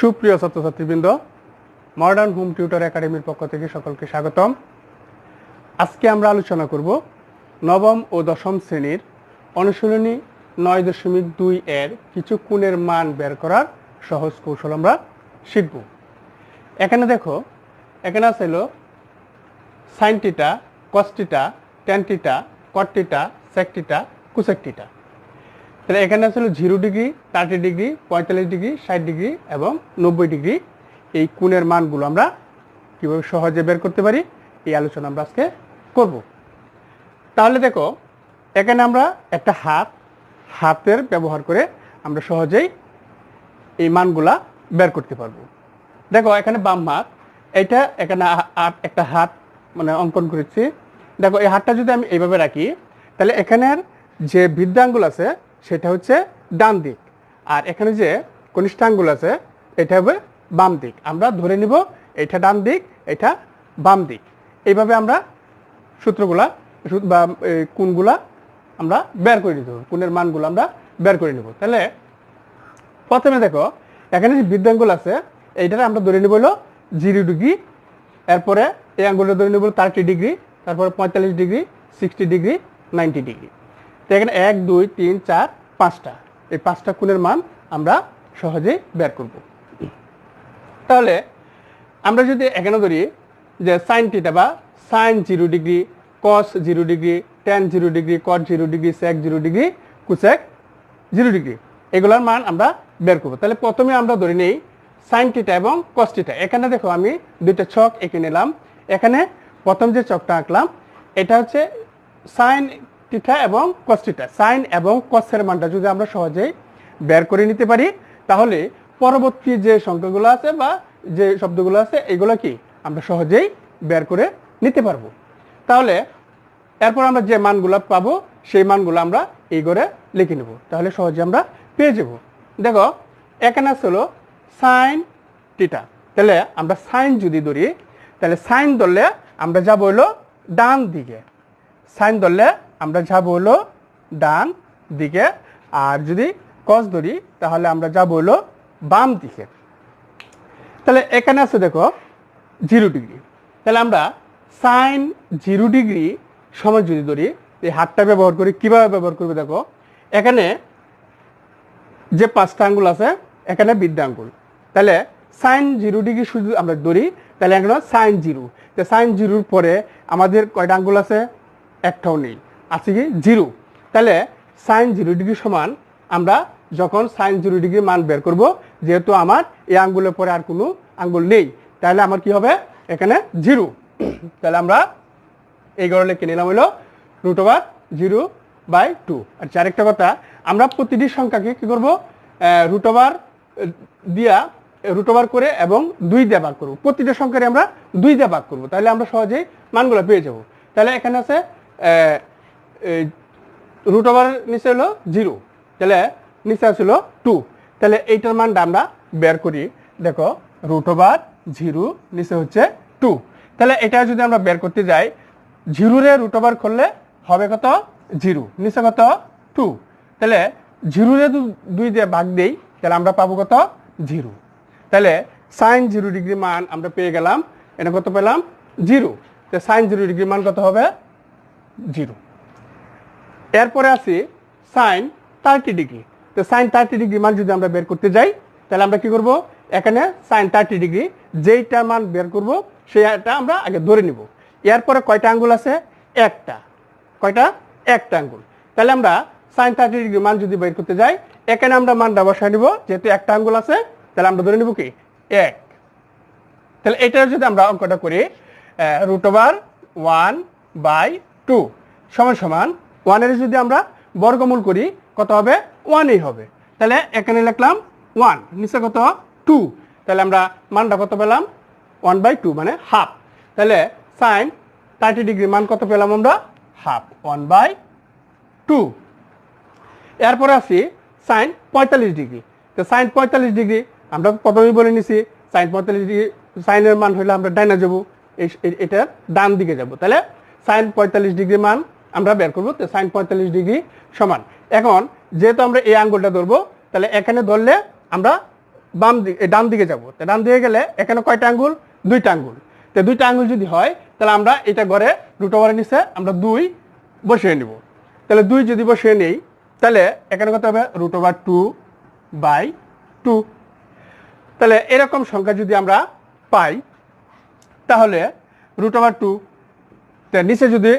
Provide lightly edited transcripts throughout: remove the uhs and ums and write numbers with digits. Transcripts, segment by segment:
সুপ্রিয় ছাত্রছাত্রীবৃন্দ, modern home tutor একাডেমির পক্ষ থেকে সকলকে স্বাগতম। আজকে আমরা আলোচনা করব নবম ও দশম শ্রেণীর অনুশীলনী 9.2 এর কিছু কোণের মান বের করার সহজ কৌশল আমরা শিখব। এখানে দেখো, এখানে আছে হলো sine theta, cos theta, tan theta, cot theta, sec theta, cosec theta. তাহলে এখানে আছে 0 ডিগ্রি, 30 ডিগ্রি, 45 ডিগ্রি, 60 ডিগ্রি এবং 90 ডিগ্রি। এই কোণের মানগুলো আমরা কীভাবে সহজে বের করতে পারি এই আলোচনা আমরা আজকে করব। তাহলে দেখো, এখানে আমরা একটা হাতের ব্যবহার করে আমরা সহজেই এই মানগুলা বের করতে পারবো। দেখো, এখানে বাম হাত, এইটা এখানে একটা হাত মানে অঙ্কন করেছি। দেখো, এই হাতটা যদি আমি এইভাবে রাখি, তাহলে এখানের যে বৃদ্ধাঙ্গুল আছে সেটা হচ্ছে ডান দিক, আর এখানে যে কনিষ্ঠাঙ্গুল আছে এটা হবে বাম দিক। আমরা ধরে নিব এটা ডান দিক, এটা বাম দিক। এইভাবে আমরা সূত্রগুলা বা কোণগুলা আমরা বের করে নিতে হবে, কোণের মানগুলো আমরা বের করে নিব। তাহলে প্রথমে দেখো, এখানে যে বৃদ্ধাঙ্গুল আছে এইটারে আমরা ধরে নিব হলো 0 ডিগ্রি, এরপরে এই আঙ্গুলটা ধরে নিব 30 ডিগ্রি, তারপরে 45 ডিগ্রি, 60 ডিগ্রি, 90 ডিগ্রি। তো এখানে 1, 2, 3, 4, 5টা, এই 5টা কোণের মান আমরা সহজেই বের করব। তাহলে আমরা যদি এখানে ধরি যে সাইন থিটা বা সাইন 0 ডিগ্রি, কস 0 ডিগ্রি, ট্যান 0 ডিগ্রি, কট 0 ডিগ্রি, সেক 0 ডিগ্রি, কোসেক 0 ডিগ্রি, এগুলোর মান আমরা বের করব। তাহলে প্রথমে আমরা ধরে নিই সাইন থিটা এবং কস থিটা। এখানে দেখো, আমি দুইটা ছক এঁকে নিলাম। এখানে প্রথম যে ছকটা আঁকলাম এটা হচ্ছে সাইন থিটা এবং কস থিটা। সাইন এবং কসের মানটা যদি আমরা সহজেই বের করে নিতে পারি, তাহলে পরবর্তী যে সংখ্যাগুলো আছে বা যে শব্দগুলো আছে এগুলো কি আমরা সহজেই বের করে নিতে পারবো। তাহলে এরপর আমরা যে মানগুলো পাবো সেই মানগুলো আমরা এই করে লিখে নেব, তাহলে সহজে আমরা পেয়ে যাব। দেখো, এখানে আছে হলো সাইন থিটা। তাহলে আমরা সাইন যদি ধরি, তাহলে সাইন ধরলে আমরা যাব হলো ডান দিকে। সাইন ধরলে আমরা যাব হলো ডান দিকে, আর যদি কস ধরি তাহলে আমরা যাব হলো বাম দিকে। তাহলে এখানে আছে দেখো 0 ডিগ্রি। তাহলে আমরা সাইন 0 ডিগ্রি সময় যদি ধরি, এই হাতটা ব্যবহার করি। কিভাবে ব্যবহার করবে দেখো, এখানে যে 5টা আঙ্গুল আছে এখানে বৃদ্ধাঙ্গুল। তাহলে সাইন 0 ডিগ্রি শুধু আমরা ধরি, তাহলে এখানে সাইন 0। তো সাইন 0-র পরে আমাদের কয়টা আঙ্গুল আছে? একটাও নেই, আছে কি 0। তাহলে সাইন 0 ডিগ্রি সমান আমরা যখন সাইন 0 ডিগ্রি মান বের করব, যেহেতু আমার এই আঙ্গুলের পরে আর কোনো আঙ্গুল নেই, তাহলে আমার কি হবে? এখানে 0। তাহলে আমরা এই ঘরে লিখে নিলাম হলো √0/2। আর আরেকটা কথা, আমরা প্রতিটি সংখ্যাকে কি করব? √ওভার করে এবং 2 দিয়ে ভাগ করব। প্রতিটা সংখ্যারে আমরা 2 দিয়ে ভাগ করব, তাহলে আমরা সহজেই মানগুলো পেয়ে যাব। তাহলে এখানে আছে √ওভার নিচে হলো 0, তাহলে নিচে আসলো 2। তাহলে এইটার মানটা আমরা বের করি। দেখো, √0 নিচে হচ্ছে 2। তাহলে এটা যদি আমরা বের করতে যাই, 0-রে √ওভার করলে হবে কত? 0, নিচে কত? 2। তাহলে 0-রে 2 দিয়ে ভাগ দেই, তাহলে আমরা পাবো কত? 0। তাহলে সাইন 0 ডিগ্রি মান আমরা পেয়ে গেলাম। এটা কত পেলাম? 0। তো সাইন 0 ডিগ্রি মান কত হবে? 0। এরপরে আসি সাইন 30 ডিগ্রি। তো সাইন 30 ডিগ্রি মান যদি আমরা বের করতে যাই, তাহলে আমরা কি করব? এখানে সাইন 30 ডিগ্রি যেইটা মান বের করব সেইটা আমরা আগে ধরে নিব। এরপরে কয়টা আঙ্গুল আছে? একটা। কয়টা? একটা আঙ্গুল। তাহলে আমরা সাইন 30 ডিগ্রি মান যদি বের করতে যাই, এখানে আমরা মানটা বসায় নিব। যেহেতু একটা আঙ্গুল আছে, তাহলে আমরা ধরে নিব কি 1। তাহলে এটা যদি আমরা অঙ্কটা করি, √1/2 সমান 1-এর যদি আমরা বর্গমূল করি কত হবে? 1-ই হবে। তাহলে এখানে লিখলাম 1, নিচে কত? 2। তাহলে আমরা মানটা কত পেলাম? 1/2 মানে হাফ। তাহলে সাইন 30 ডিগ্রি মান কত পেলাম আমরা? হাফ, 1/2। এরপরে আসি সাইন 45 ডিগ্রি। তো সাইন 45 ডিগ্রি আমরা প্রথমেই বলে নিছি, সাইন 45 ডিগ্রি সাইনের মান হইলে আমরা ডাইনা যাব, এটার ডান দিকে যাব। তাহলে সাইন 45 ডিগ্রি মান আমরা বের করবো। তো সাইন 45 ডিগ্রি সমান, এখন যেহেতু আমরা এই আঙ্গুলটা ধরবো, তাহলে এখানে ধরলে আমরা ডান দিকে যাব। তো ডান দিকে গেলে এখানে কয়টা আঙ্গুল? 2টা আঙ্গুল। তো 2টা আঙ্গুল যদি হয় তাহলে আমরা এটা ঘরে রুট ওভারের নিচে আমরা 2 বসিয়ে নিব। তাহলে 2 যদি বসিয়ে নেই তাহলে এখানে কত হবে? √2/2। তাহলে এরকম সংখ্যা যদি আমরা পাই তাহলে √2, নিচে যদি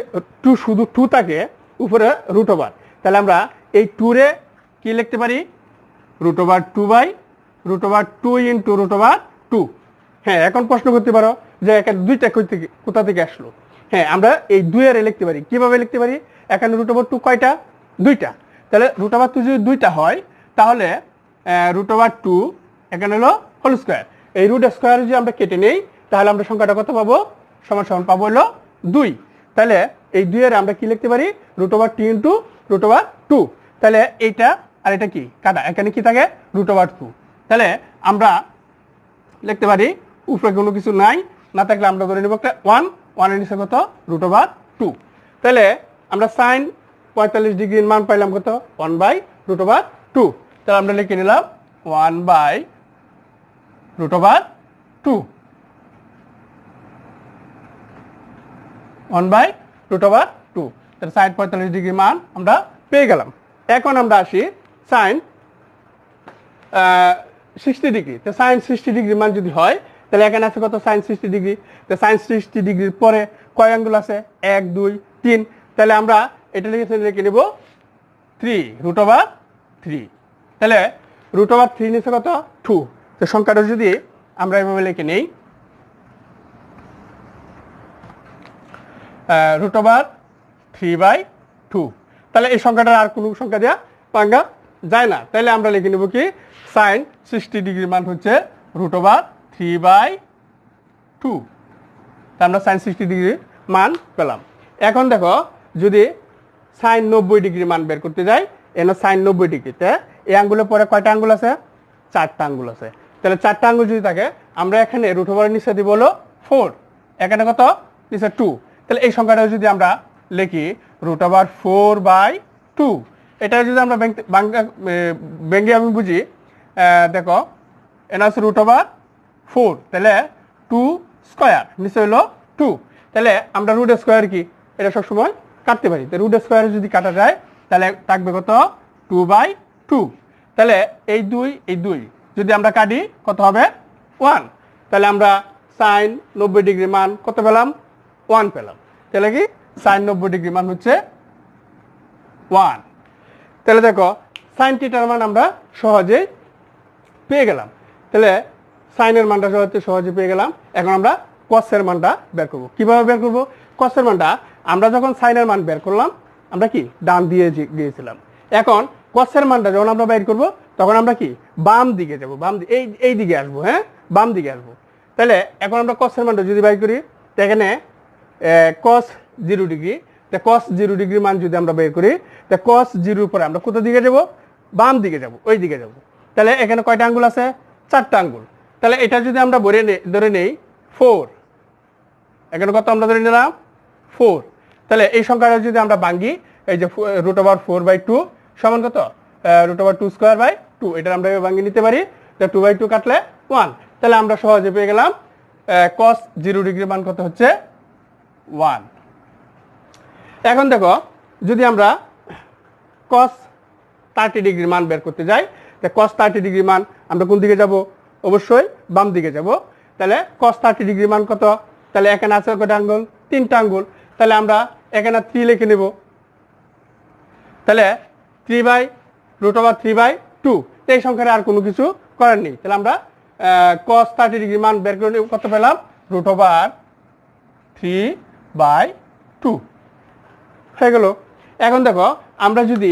2 শুধু 2 থাকে, উপরে রুট ওভার, তাহলে আমরা এই 2 রে কি লিখতে পারি? √2/2 ইন্টু √2। হ্যাঁ, এখন প্রশ্ন করতে পারো যে এখানে 2টা কোথা থেকে আসলো? হ্যাঁ, আমরা এই 2 এর লিখতে পারি। কিভাবে লিখতে পারি? এখানে √2 কয়টা? 2টা। তাহলে √2 যদি 2টা হয় তাহলে √2 এখানে হলো হোল স্কয়ার। এই রুট স্কয়ার যদি আমরা কেটে নেই তাহলে আমরা সংখ্যাটা কত পাবো? সমান পাবো হলো 2। তাহলে এই 2 এর আমরা কি লিখতে পারি? √2 ইন্টু √2। তাহলে এইটা আর এটা কি কাটা, এখানে কি থাকে? √2। তাহলে আমরা লিখতে পারি উপরে কোনো কিছু নাই, না থাকলে আমরা ধরে নেব একটা 1 এর নিচে কত? √2। তাহলে আমরা sin 45 ডিগ্রির মান পাইলাম কত? 1/√2। তাহলে আমরা লিখে নিলাম 1/√2। 1/√2। তাহলে sin 45 ডিগ্রির মান আমরা পেয়ে গেলাম। এখন আমরা আসি sin 60 ডিগ্রি। তো sin 60 ডিগ্রির মান যদি হয় তাহলে এখানে আছে কত? sin 60 degree. তো sin 60 ডিগ্রির পরে কয় আঙ্গুল আছে? 1 2 3। তাহলে আমরা এটা লিখে নেব 3√3। তাহলে √3 নিচে কত? 2। তো সংখ্যাটা যদি আমরা এভাবে লিখে নেই √3/2, তাহলে এই সংখ্যাটার আর কোনো সংখ্যা দেওয়া পাঙ্গা যায় না। তাহলে আমরা লিখে নেব কি? sin 60 ডিগ্রির মান হচ্ছে √3/2। তা আমরা sin 60 ডিগ্রির মান পেলাম। এখন দেখো যদি sin 90 ডিগ্রির মান বের করতে যাই, এখানে sin 90 ডিগ্রিতে এই আঙ্গুলের পরে কয়টা আঙ্গুল আছে? 4টা আঙ্গুল আছে। তাহলে 4টা আঙ্গুল যদি থাকে আমরা এখানে √ নিচে দিব হলো 4, এখানে কত? নিচে 2। তাহলে এই সংখ্যাটা যদি আমরা লিখি √4/2, এটা যদি আমরা ব্যঙ্গে আমি বুঝি, দেখো এখানে আছে √4, তাহলে 2 স্কয়ার, নিচে হলো 2। তাহলে আমরা রুট স্কয়ার কি এটা সবসময় কাটতে পারি। তো রুট স্কয়ার যদি কাটা যায় তাহলে থাকবে কত? 2/2। তাহলে এই 2 যদি আমরা কাটি কত হবে? 1। তাহলে আমরা sin 90 ডিগ্রি মান কত পেলাম? 1 পেলাম। তাহলে কি sin 90 ডিগ্রি মান হচ্ছে 1। তাহলে দেখো sin থিটার মান আমরা সহজেই পেয়ে গেলাম। তাহলে sin এর মানটা সহজে পেয়ে গেলাম। এখন আমরা cos এর মানটা বের করব। কিভাবে বের করব? cos এর মানটা আমরা যখন sin এর মান বের করলাম আমরা কি ডান দিয়ে গিয়েছিলাম। এখন cos এর মানটা যখন আমরা বের করব তখন আমরা কি বাম দিকে যাব, এই দিকে আসবো। হ্যাঁ, বাম দিকে আসবো। তাহলে এখন আমরা cos এর মানটা যদি বের করি, এখানে cos 0 ডিগ্রি, তা cos 0 ডিগ্রির মান যদি আমরা বের করি, তা cos 0 পরে আমরা কোথা দিকে যাব? বাম দিকে যাব, ওই দিকে যাব। তাহলে এখানে কয়টা আঙ্গুল আছে? 4টা আঙ্গুল। তাহলে এটা যদি আমরা ধরে নেই 4, এখানে কত আমরা ধরে নিলাম? 4। তাহলে এই সংখ্যাটা যদি আমরা ভাঙি, এই যে √4/2 সমান কত? √2²/2, এটা আমরা ভাঙিয়ে নিতে পারি। তো 2/2 কাটলে 1। তাহলে আমরা সহজে পেয়ে গেলাম cos 0 ডিগ্রির মান কত হচ্ছে? 1। এখন দেখো যদি আমরা cos 30 ডিগ্রির মান বের করতে যাই, তো cos 30 ডিগ্রির মান আমরা কোন দিকে যাব? অবশ্যই বাম দিকে যাব। তাহলে cos 30 ডিগ্রির মান কত? তাহলে এখানে আছে কয়টা আঙ্গুল? 3টা আঙ্গুল। তাহলে আমরা এখানে 3 লিখে নেব। তাহলে 3/√3/2, এই সংখ্যার আর কোনো কিছু করার নেই। তাহলে আমরা cos 30 ডিগ্রির মান বের করে কত পেলাম? √3/2 হয়ে গেল। এখন দেখো আমরা যদি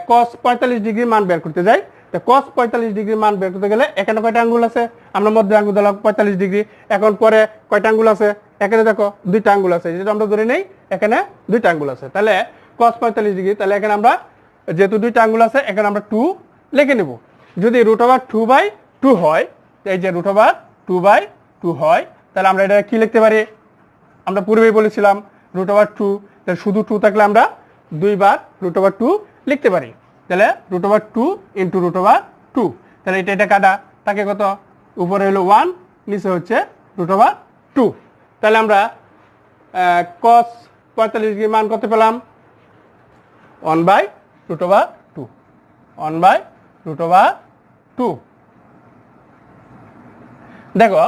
cos 45 ডিগ্রির মান বের করতে যাই, তো cos 45 ডিগ্রির মান বের করতে গেলে এখানে কয়টা আঙ্গুল আছে? আমরা মধ্যে আঙ্গুল দিলাম 45 ডিগ্রি। এখন পরে কয়টা আঙ্গুল আছে? এখানে দেখো 2টা আঙ্গুল আছে, যেটা আমরা ধরে নেই এখানে 2টা আঙ্গুল আছে। তাহলে cos 45 ডিগ্রি, তাহলে এখানে আমরা যেহেতু 2টা আঙ্গুল আছে এখানে আমরা 2 লিখে নেব। যদি √2/2 হয়, এই যে √2/2 হয়, তাহলে আমরা এটা কি লিখতে পারি? আমরা পূর্বেই বলেছিলাম √2, তাহলে শুধু 2 থাকলে আমরা 2 বার √2 লিখতে পারি। তাহলে √2 ইন্টু √2, তাহলে এটা কাটা থাকে কত, উপরে হলো 1, নিচে হচ্ছে √2। তাহলে আমরা cos 45 ডিগ্রির মান কত পেলাম, 1/√2, 1/√2। দেখো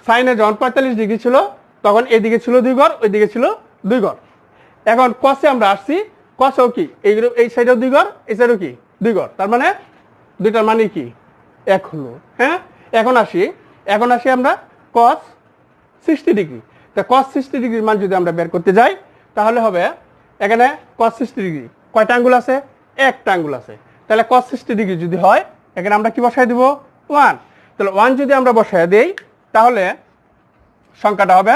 সাইনে যখন 45 ডিগ্রি ছিল তখন এদিকে ছিল 2 ঘর, ওইদিকে ছিল 2 ঘর। এখন কসে আমরা আসছি, কসেও কি এই সাইডেও 2 ঘর, এই সাইডেও কি 2 ঘর, তার মানে দুইটার মানে কি 1 হলো। হ্যাঁ, এখন আসি আমরা cos 60 ডিগ্রি। তা cos 60 ডিগ্রির মান যদি আমরা বের করতে যাই তাহলে হবে এখানে cos 60 ডিগ্রি কয়টা আঙ্গুল আছে, একটা আঙ্গুল আছে। তাহলে cos 60 ডিগ্রি যদি হয় এখানে আমরা কি বসাই দিব, 1। তাহলে 1 যদি আমরা বসাই দেই তাহলে সংখ্যাটা হবে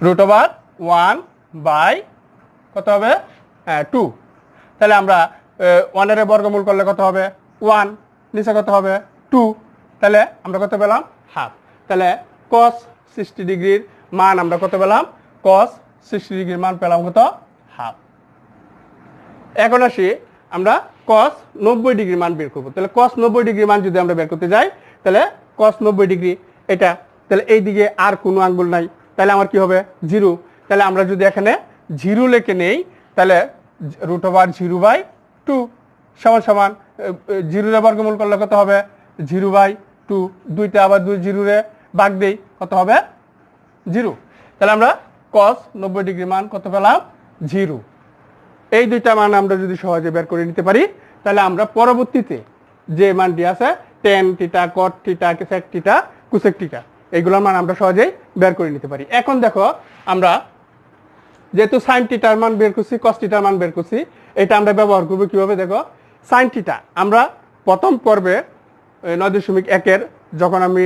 √1 বাই কত হবে 2। তাহলে আমরা 1 এর বর্গমূল করলে কত হবে 1, নিচে কত হবে 2। তাহলে আমরা কত পেলাম, হাফ। তাহলে cos 60 ডিগ্রির মান আমরা কত পেলাম, cos 60 ডিগ্রির মান পেলাম কত, হাফ। এখন আসি আমরা cos 90 ডিগ্রির মান বের করব। তাহলে cos 90 ডিগ্রির মান যদি আমরা বের করতে যাই তাহলে cos 90 ডিগ্রি এটা, তাহলে এই দিকে আর কোনো আঙ্গুল নাই, তাহলে আমার কি হবে 0। তাহলে আমরা যদি এখানে 0 লিখে নেই তাহলে √0/2 সমান সমান 0 এর বর্গমূল করলে কত হবে 0/2, দুইটা আবার 2 0 রে ভাগ দেই কত হবে 0। তাহলে আমরা cos 90 ডিগ্রি মান কত পেলাম 0। এই দুইটা মান আমরা যদি সহজে বের করে নিতে পারি তাহলে আমরা পরবর্তীতে যে মানটি আছে tan θ cot θ sec θ cosec θ এইগুলোর মান আমরা সহজেই বের করে নিতে পারি। এখন দেখো আমরা যেহেতু sin θ এর মান বের করছি, cos θ এর মান বের করছি, এটা আমরা ব্যবহার করব কিভাবে, দেখো sin θ আমরা প্রথম পর্বে 9.1 এর যখন আমি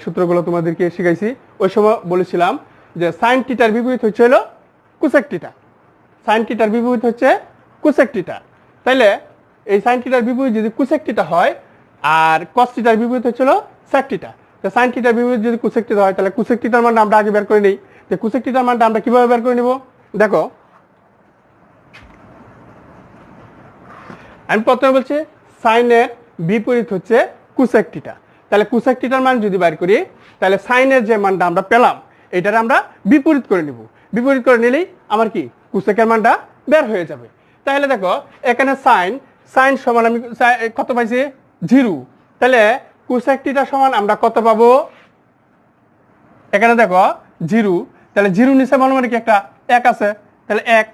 সূত্রগুলো তোমাদেরকে শিখাইছি ওই সময় বলেছিলাম যে sin θ এর বিপরীত হচ্ছে হলো cosec θ, sin θ এর বিপরীত হচ্ছে cosec θ। তাহলে এই sin θ এর বিপরীত যদি cosec θ হয় আর cos θ এর বিপরীত হচ্ছে হলো sec θ, তো sin θ এর বিপরীত যদি cosec θ হয় তাহলে cosec θ এর মানটা আমরা আগে বের করে নেই। তো cosec θ এর মানটা আমরা কিভাবে বের করে নিব, দেখো আমি প্রথমে বলছি sin এর বিপরীত হচ্ছে cosec θ। তাহলে cosec θ এর মান যদি বের করি তাহলে sin এর যে মানটা আমরা পেলাম এটার আমরা বিপরীত করে নিব, বিপরীত করে নিলেই আমার কি cosec এর মানটা বের হয়ে যাবে। তাহলে দেখো এখানে sin সমান আমি কত পাইছি 0, তাহলে cosec θ সমান আমরা কত পাবো, এখানে দেখো 0, তাহলে 0 নিচে মানে কি একটা 1 আছে, তাহলে 1,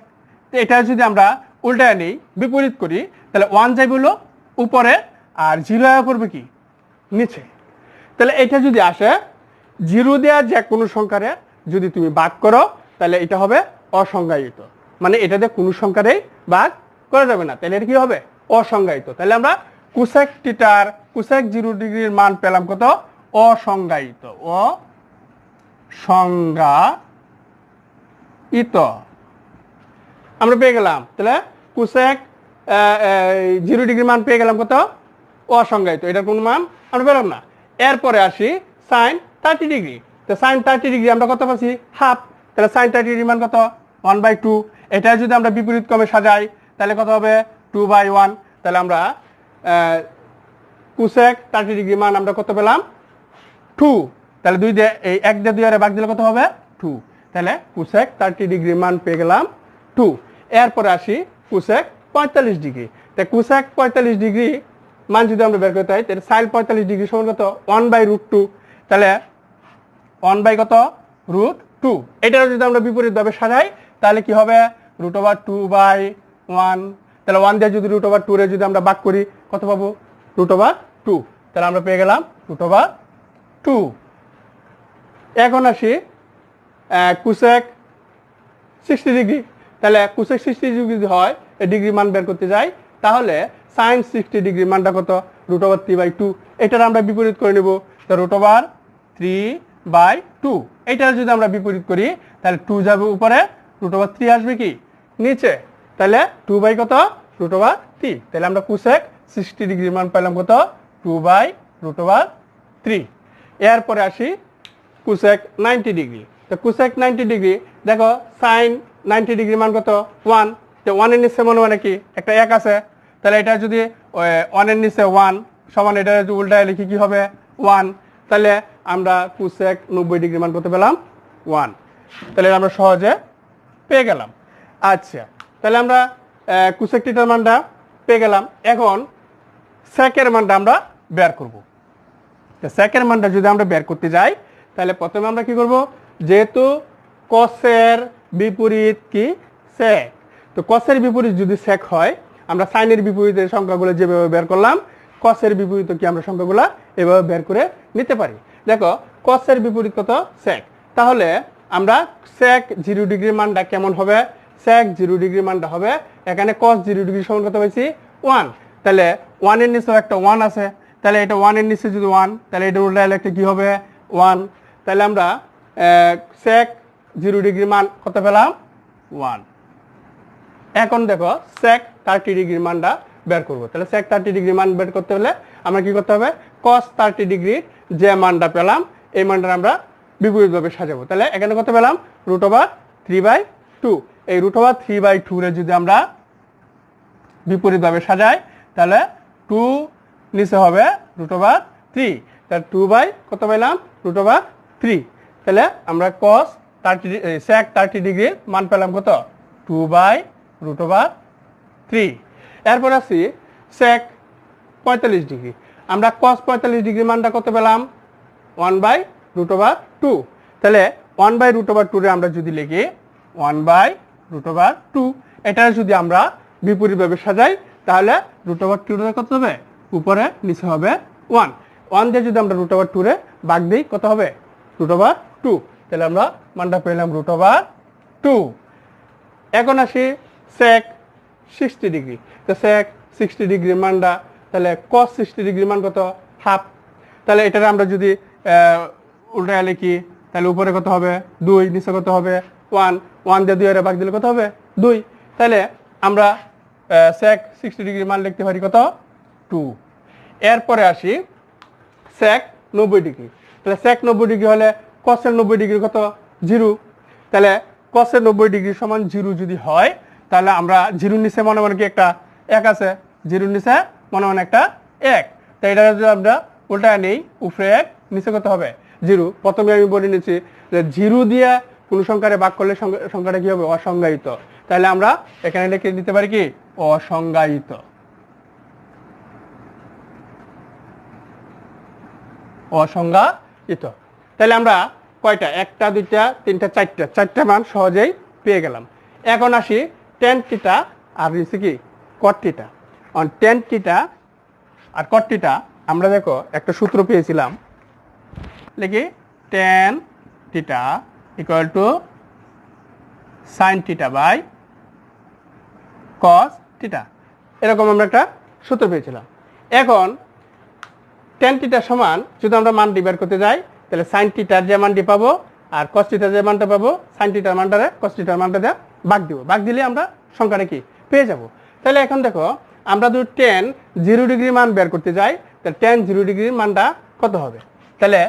এটা যদি আমরা উল্টায় নেই বিপরীত করি তাহলে 1 যাই বলো উপরে আর 0 আয়া করবে কি নিচে। তাহলে এটা যদি আসে 0 দেওয়া যে কোনো সংখ্যারে যদি তুমি ভাগ করো তাহলে এটা হবে অসংজ্ঞায়িত, মানে এটা দিয়ে কোনো সংখ্যারেই ভাগ করা যাবে না, তাহলে এটা কি হবে অসংজ্ঞায়িত। তাহলে আমরা cosec θ আর cosec 0 ডিগ্রির মান পেলাম কত, অসংজ্ঞায়িত, অসংজ্ঞায়িত আমরা পেয়ে গেলাম। তাহলে cosec 0 ডিগ্রির মান পেয়ে গেলাম কত, অসংজ্ঞায়িত, এটার কোনো মান আমরা পেলাম না। এরপরে আসি sin 30 ডিগ্রি। তো sin 30 ডিগ্রি আমরা কত পাচ্ছি হাফ, তাহলে sin 30 ডিগ্রির মান কত 1/2। এটা যদি আমরা বিপরীত ক্রমে সাজাই তাহলে কত হবে 2/1। তাহলে আমরা cosec 30 ডিগ্রি মান আমরা কত পেলাম 2, তাহলে 2 দিয়ে এই 1 দিয়ে 2 এর ভাগ দিলে কত হবে 2, তাহলে cosec 30 ডিগ্রি মান পেয়ে গেলাম 2। এরপরে আসি cosec 45 ডিগ্রি। তাই cosec 45 ডিগ্রি মান যদি আমরা বের করতে হয় তাহলে sin 45 ডিগ্রি সমান কত 1/√2, তাহলে 1 কত √2। এটা যদি আমরা বিপরীত ভাবে সাজাই তাহলে কি হবে √2/1, তাহলে 1 দিয়ে যদি √2 রে যদি আমরা ভাগ করি কত পাবো √2, তাহলে আমরা পেয়ে গেলাম √2। এখন আসি cosec 60 ডিগ্রি। তাহলে cosec 60 ডিগ্রি যদি হয় এই ডিগ্রি মান বের করতে যাই তাহলে sin 60 ডিগ্রি মানটা কত √3/2, এটার আমরা বিপরীত করে নেব, তো √3/2। এইটা যদি আমরা বিপরীত করি তাহলে 2 যাবে উপরে, √3 আসবে কি নিচে, তাহলে 2 কত √3। তাহলে আমরা cosec 60 ডিগ্রি মান পেলাম কত 2/√3। এরপরে আসি cosec 90 ডিগ্রি। তো cosec 90 ডিগ্রি দেখো sin 90 ডিগ্রি মান কত 1, তো 1 এর নিচে মানে কি একটা 1 আছে, তাহলে এটা যদি 1 এর নিচে 1 সমান এটা যদি উল্টায় লিখি কি হবে 1, তাহলে আমরা কোসেক 90 ডিগ্রি মান কত পেলাম 1, তাহলে আমরা সহজে পেয়ে গেলাম। আচ্ছা, তাহলে আমরা কোসেক থিটার মানটা পেয়ে গেলাম। এখন সেকের মানটা আমরা বের করব। তো সেকের মানটা যদি আমরা বের করতে যাই তাহলে প্রথমে আমরা কি করব, যেহেতু কসের বিপরীত কি সেক, তো কসের বিপরীত যদি সেক হয় আমরা সাইনের বিপরীতের সংখ্যাগুলো যেভাবে বের করলাম কসের বিপরীত কি আমরা সংখ্যাগুলো এভাবে বের করে নিতে পারি। দেখো কসের বিপরীত কত সেক, তাহলে আমরা সেক 0 ডিগ্রির মানটা কেমন হবে, সেক 0 ডিগ্রির মানটা হবে এখানে cos 0 ডিগ্রি সমান কত পাইছি 1, তাহলে 1 এর নিচেও একটা 1 আছে, তাহলে এটা 1 এর নিচে যদি 1 তাহলে এটা উল্টালে একটা কি হবে 1, তাহলে আমরা সেক 0 ডিগ্রির মান কত পেলাম 1। এখন দেখো সেক 30 ডিগ্রির মানটা বের করব। তাহলে সেক 30 ডিগ্রি মান বের করতে হলে আমরা কি করতে হবে, cos 30 ডিগ্রির যে মানটা পেলাম এই মানটা আমরা বিপরীতভাবে সাজাবো। তাহলে এখানে কত পেলাম √3/2, এই √3/2 এর যদি আমরা বিপরীতভাবে সাজাই তাহলে 2 নিচে হবে √3, তাহলে 2 কত পেলাম √3, তাহলে আমরা cos 30 সেক 30 ডিগ্রির মান পেলাম কত 2/√3। এরপর আসি সেক 45 ডিগ্রি, আমরা cos 45 ডিগ্রি মানটা কত পেলাম 1/√2, তাহলে 1/√2 রে আমরা যদি লিখি 1/√2, এটা যদি আমরা বিপরীতভাবে সাজাই তাহলে √2 কত হবে উপরে নিচে হবে 1 দিয়ে যদি আমরা √2 রে ভাগ দিই কত হবে √2, তাহলে আমরা মানটা পেলাম √2। এখন আসি সেক 60 ডিগ্রি, তো সেক 60 ডিগ্রির মানটা তাহলে cos 60 ডিগ্রির মান কত হাফ, তাহলে এটা আমরা যদি উল্টায় লিখি তাহলে উপরে কত হবে 2, নিচে কত হবে 1 দিয়ে 2 এর ভাগ দিলে কত হবে 2, তাহলে আমরা সেক 60 ডিগ্রির মান লিখতে পারি কত 2। এরপরে আসি সেক 90 ডিগ্রি, তাহলে সেক 90 ডিগ্রি হলে কসের 90 ডিগ্রি কত 0, তাহলে কসের 90 ডিগ্রি সমান 0 যদি হয় তাহলে আমরা 0 নিচে মনে মনে কি একটা 1 আছে, 0 নিচে মনে মনে একটা 1, তাই এটা যদি আমরা উল্টায় নেই উপরে 1 নিচে কত হবে 0। প্রথমে আমি বলে নিচ্ছি যে 0 দিয়ে কোনো সংখ্যারে ভাগ করলে সংখ্যাটা কি হবে অসংজ্ঞায়িত, তাহলে আমরা এখানে লিখে দিতে পারি কি অসংজ্ঞায়িত। অসংজ্ঞায়িত, তাহলে আমরা কয়টা 1টা 2টা 3টা 4টা মান সহজেই পেয়ে গেলাম। এখন আসি tan থিটা আর নিচে কি cot থিটা। tan থিটা আর cot থিটা আমরা দেখো একটা সূত্র পেয়েছিলাম, লিখি tan theta equal to sin theta by cos theta, এরকম আমরা একটা সূত্র পেয়েছিলাম। এখন tan থিটা সমান যদি আমরা মানটি বের করতে যাই তাহলে sin থিটার যে মানটি পাবো আর cos থিটার যে মানটা পাবো sin থিটার মানটারে cos থিটার মানটা দিয়ে ভাগ দিব, ভাগ দিলে আমরা সংখ্যাটা কি পেয়ে যাব। তাহলে এখন দেখো আমরা যদি tan 0 ডিগ্রি মান বের করতে যাই তাহলে tan 0 ডিগ্রির মানটা কত হবে, তাহলে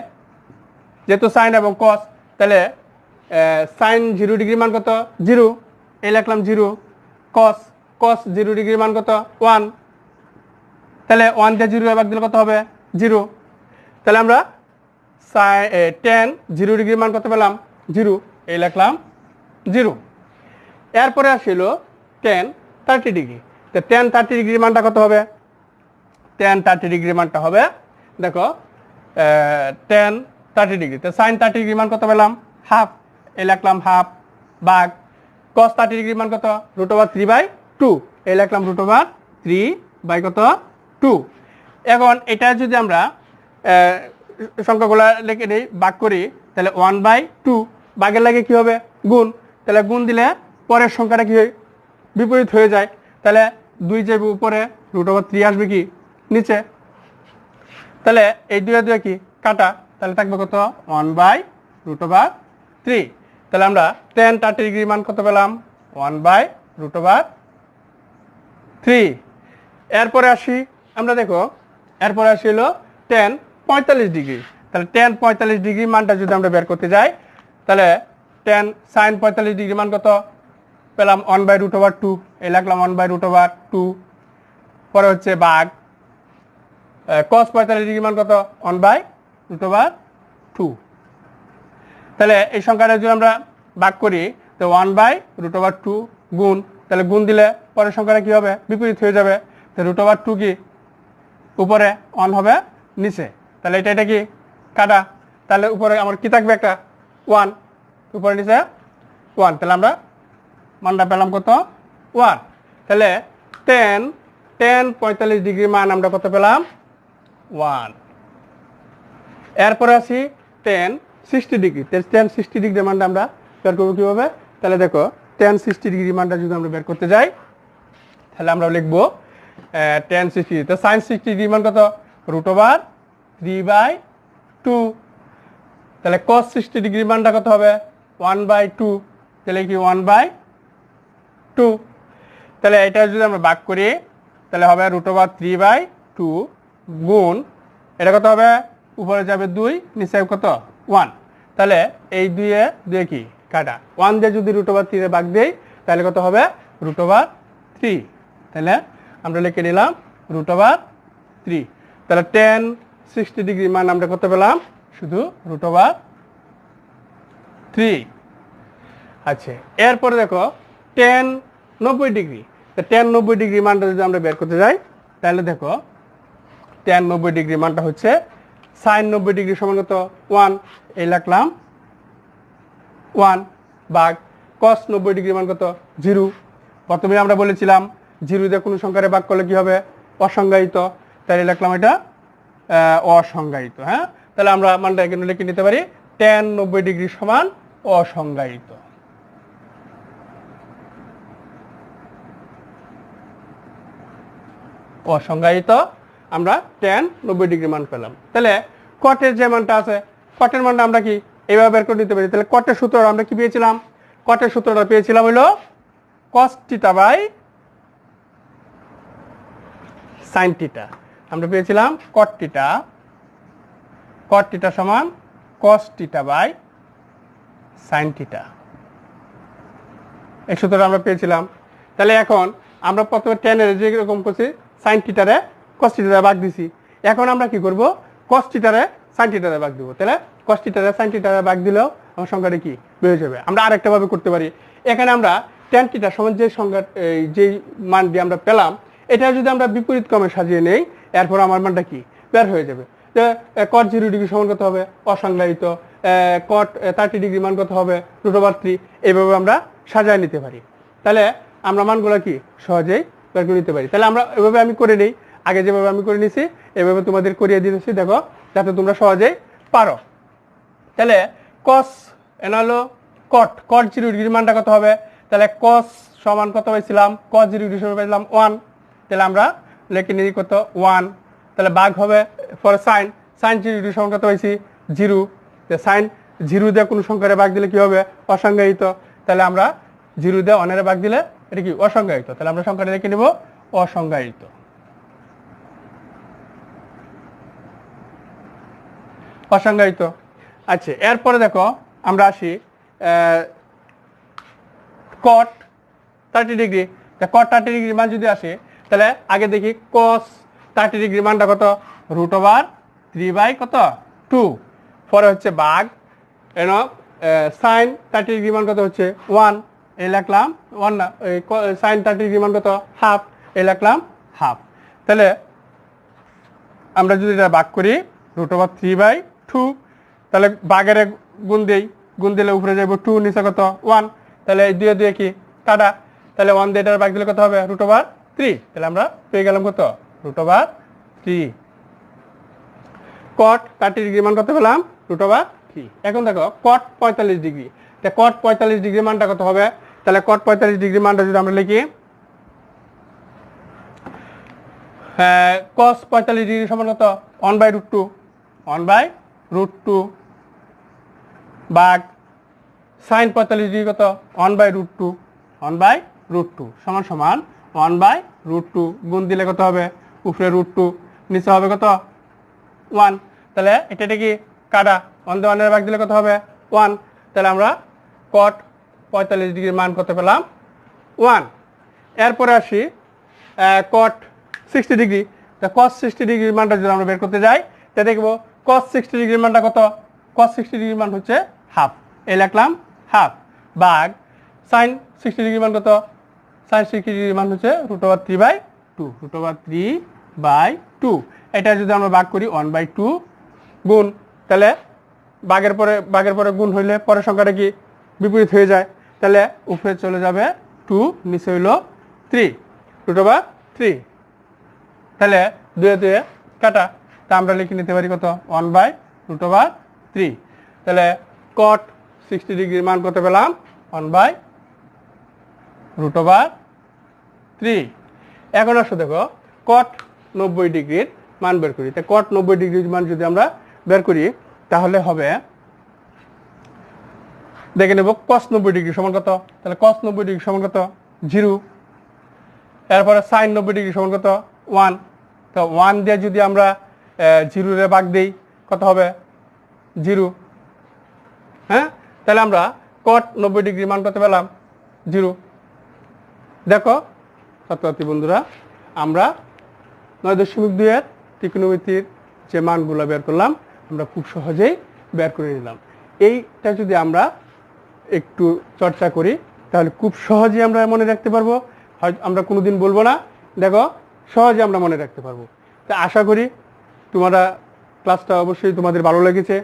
যেহেতু sin এবং cos তাহলে sin 0 ডিগ্রির মান কত 0, এই লিখলাম 0, cos 0 ডিগ্রির মান কত 1, তাহলে 1 দিয়ে 0 ভাগ দিলে কত হবে 0, তাহলে আমরা tan 0 ডিগ্রির মান কত পেলাম 0, এই লিখলাম 0। এরপরে আসছিল tan 30 ডিগ্রি, তো tan 30 ডিগ্রির মানটা কত হবে, tan 30 ডিগ্রির মানটা হবে দেখো tan 30 ডিগ্রি, তো sin 30 ডিগ্রির মান কত পেলাম হাফ, এই লিখলাম হাফ ভাগ cos 30 ডিগ্রির মান কত √3/2, এই লিখলাম √3 কত 2। এখন এটা যদি আমরা সংখ্যাগুলো লিখে নেই ভাগ করি তাহলে 1/2, ভাগের লাগে কি হবে গুণ, তাহলে গুণ দিলে পরের সংখ্যাটা কি হয় বিপরীত হয়ে যায়, তাহলে 2 যাবে উপরে √3 আসবে কি নিচে, তাহলে এই 2 কি কাটা, তাহলে থাকবে কত 1/√3, তাহলে আমরা tan 30 ডিগ্রির মান কত পেলাম 1/√3। এরপরে আসি আমরা দেখো এরপরে আসি হলো tan 45 ডিগ্রি, তাহলে tan 45 ডিগ্রির মানটা যদি আমরা বের করতে যাই তাহলে tan sin 45 ডিগ্রির মান কত পেলাম 1/√2, এই লিখলাম 1/√2, পরে হচ্ছে ভাগ কস 45 ডিগ্রি মান কত 1/√2। তাহলে এই সংখ্যাটা যদি আমরা ভাগ করি তো 1/√2 গুণ, তাহলে গুণ দিলে পরের সংখ্যাটা কি হবে বিপরীত হয়ে যাবে। তো √2 কি উপরে 1 হবে নিচে, তাহলে এটা কি কাটা, তাহলে উপরে আমার কি থাকবে একটা 1, উপরে নিচে 1, তাহলে আমরা মানটা পেলাম কত 1। তাহলে tan 45 ডিগ্রি মান আমরা কত পেলাম 1। এরপরে আসি tan 60 ডিগ্রি। tan 60 ডিগ্রি মানটা আমরা বের করবো কীভাবে, তাহলে দেখো tan 60 ডিগ্রি মানটা যদি আমরা বের করতে যাই তাহলে আমরা লিখবো tan 60, তো sin 60 ডিগ্রি মান কত √3/2। তাহলে cos 60 ডিগ্রি মানটা কত হবে 1/2, তাহলে কি 1/2। তাহলে এটা যদি আমরা ভাগ করি তাহলে হবে √3/2 গুণ, এটা কত হবে উপরে যাবে 2, নিচে কত 1, তাহলে এই 2 কি কাটা, 1 দিয়ে যদি √3 ভাগ দেই তাহলে কত হবে √3। তাহলে আমরা লিখে নিলাম √3। তাহলে tan 60 ডিগ্রি মান আমরা কত পেলাম শুধু √3। আচ্ছা, এরপরে দেখো tan 90 ডিগ্রি। তো tan 90 ডিগ্রি মানটা যদি আমরা বের করতে যাই তাহলে দেখো tan 90 ডিগ্রি মানটা হচ্ছে sin 90 ডিগ্রি সমান কত 1, এই লিখলাম 1 ভাগ cos 90 ডিগ্রি মান কত 0। প্রথমে আমরা বলেছিলাম 0 দিয়ে কোনো সংখ্যারে ভাগ করলে কি হবে অসংজ্ঞায়িত, তাই লিখলাম এটা অসংজ্ঞায়িত। হ্যাঁ, তাহলে আমরা মানটা এখানে লিখে নিতে পারি tan 90 ডিগ্রি সমান অসংজ্ঞায়িত। অসংজ্ঞায়িত আমরা tan 90 ডিগ্রি মান পেলাম। তাহলে কটের যে মানটা আছে, কটের মানটা আমরা কি এইভাবে বের করে নিতে পারি। তাহলে কটের সূত্র আমরা কি পেয়েছিলাম, কটের সূত্রটা পেয়েছিলাম হলো cos θ sin θ। আমরা পেয়েছিলাম cot θ সমান cos θ sin θ, এই সূত্রটা আমরা পেয়েছিলাম। তাহলে এখন আমরা প্রথমে tan এর যেরকম করছি sin θ রে cos θ রে ভাগ দিছি, এখন আমরা কি করব cos θ রে sin θ রে ভাগ দিব। তাহলে cos θ রে sin θ রে ভাগ দিলেও আমার সংখ্যাটা কি বেড়ে যাবে। আমরা আরেকটা ভাবে করতে পারি, এখানে আমরা tan θ সমান যে সংখ্যা যেই মান দিয়ে আমরা পেলাম এটা যদি আমরা বিপরীত ক্রমে সাজিয়ে নেই এরপর আমার মানটা কি বের হয়ে যাবে। যে cot 0 ডিগ্রি সমান কত হবে অসংজ্ঞায়িত, cot 30 ডিগ্রি মান কত হবে √3, এইভাবে আমরা সাজায় নিতে পারি। তাহলে আমরা মানগুলো কি সহজেই বের করে নিতে পারি। তাহলে আমরা এভাবে আমি করে নিই, আগে যেভাবে আমি করে নিছি এভাবে তোমাদের করিয়ে দিতেছি, দেখো যাতে তোমরা সহজেই পারো। তাহলে cos হলো cot 0 ডিগ্রি মানটা কত হবে, তাহলে cos সমান কত পাইছিলাম cos 0 ডিগ্রি সমান পাইছিলাম 1, তাহলে আমরা লিখে নিই কত 1। তাহলে ভাগ হবে ফর sin 0 ডিগ্রি সমান কত পাইছি 0, sin 0 দিয়ে কোনো সংখ্যারে ভাগ দিলে কি হবে অসংজ্ঞায়িত, তাহলে আমরা 0 দিয়ে 1 এর ভাগ দিলে এটা কি অসংজ্ঞায়িত, তাহলে আমরা সংখ্যাটা লিখে নিব অসংজ্ঞায়িত। অসংজ্ঞায়িত। আচ্ছা, এরপরে দেখো আমরা আসি cot 30 ডিগ্রি। cot 30 ডিগ্রি মান যদি আসে তাহলে আগে দেখি cos 30 ডিগ্রি মানটা কত √3/2, পরে হচ্ছে ভাগ sin 30 ডিগ্রি মান কত হচ্ছে 1, এই লিখলাম 1 না, sin 30 ডিগ্রি মান কত হাফ, এই লিখলাম হাফ। তাহলে আমরা যদি এটা ভাগ করি √3/2, তাহলে ভাগের গুণ দেই, গুণ দিলে উপরে যাবো 2, নিচে কত 1, তাহলে এই 2 2 কি কাটা, তাহলে 1 দিয়ে এটার ভাগ দিলে কত হবে √3, তাহলে আমরা পেয়ে গেলাম কত √3। cot 30 ডিগ্রি মান কত পেলাম √3। এখন দেখো cot 45 ডিগ্রি, তা cot 45 ডিগ্রি মানটা কত হবে, তাহলে cot 45 ডিগ্রি মানটা যদি আমরা লিখি cos 45 ডিগ্রি সমান কত 1/√2, 1/√2 ভাগ sin 45 ডিগ্রি কত 1/√2, 1/√2 সমান সমান 1/√2 গুণ দিলে কত হবে উপরে √2, নিচে হবে কত 1, তাহলে এটা কি কাটা 1 দিয়ে 1 এর ভাগ দিলে কত হবে 1, তাহলে আমরা cot 45 ডিগ্রির মান কত পেলাম 1। এরপরে আসি cot 60 ডিগ্রি। তা cos 60 ডিগ্রির মানটা যদি আমরা বের করতে যাই তা দেখব cos 60 ডিগ্রির মানটা কত cos 60 ডিগ্রির মান হচ্ছে হাফ এই লিখলাম হাফ ভাগ sin 60 ডিগ্রির মান কত sin 60 ডিগ্রির মান হচ্ছে √3/2 √3/2 এটা যদি আমরা ভাগ করি 1/2 গুণ তাহলে ভাগের পরে গুণ হইলে পরের সংখ্যাটা কি বিপরীত হয়ে যায় তাহলে উপরে চলে যাবে 2 নিচে হইল 3 √3 তাহলে 2 কাটা তা আমরা লিখে নিতে পারি কত 1/√3 তাহলে cot 60 ডিগ্রির মান কত পেলাম 1/√3 এখন আসো দেখো cot 90 ডিগ্রির মান বের করি তা cot 90 ডিগ্রির মান যদি আমরা বের করি তাহলে হবে দেখে নেব cos 90 ডিগ্রি সমান কত তাহলে cos 90 ডিগ্রি সমান কত 0 এরপরে sin 90 ডিগ্রি সমান কত 1 তো 1 দিয়ে যদি আমরা 0 রে ভাগ দেই কত হবে 0 হ্যাঁ তাহলে আমরা cot 90 ডিগ্রি মান কত পেলাম 0 দেখো ছাত্রছাত্রী বন্ধুরা আমরা 9.2 এর ত্রিকোণমিতির যে মানগুলো বের করলাম আমরা খুব সহজেই বের করে নিলাম এইটা যদি আমরা একটু চর্চা করি তাহলে খুব সহজেই আমরা মনে রাখতে পারবো হয়তো আমরা কোনোদিন বলবো না দেখো সহজে আমরা মনে রাখতে পারবো তা আশা করি তোমরা ক্লাসটা অবশ্যই তোমাদের ভালো লেগেছে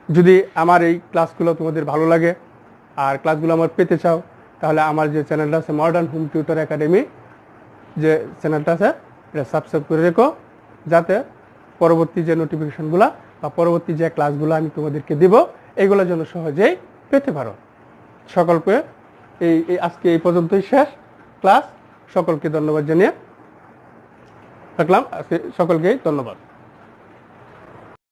যদি আমার এই ক্লাসগুলো তোমাদের ভালো লাগে আর ক্লাসগুলো আমার পেতে চাও তাহলে আমার যে চ্যানেলটা আছে মডার্ন হোম টিউটর একাডেমি যে চ্যানেলটা আছে এটা সাবস্ক্রাইব করে রেখো যাতে পরবর্তী যে নোটিফিকেশনগুলো বা পরবর্তী যে ক্লাসগুলো আমি তোমাদেরকে দেব এগুলো যেন সহজেই পেতে পারো সকলকে এই আজকে এই পর্যন্তই শেষ ক্লাস সকলকে ধন্যবাদ জানিয়ে রাখলাম আজকে সকলকেই ধন্যবাদ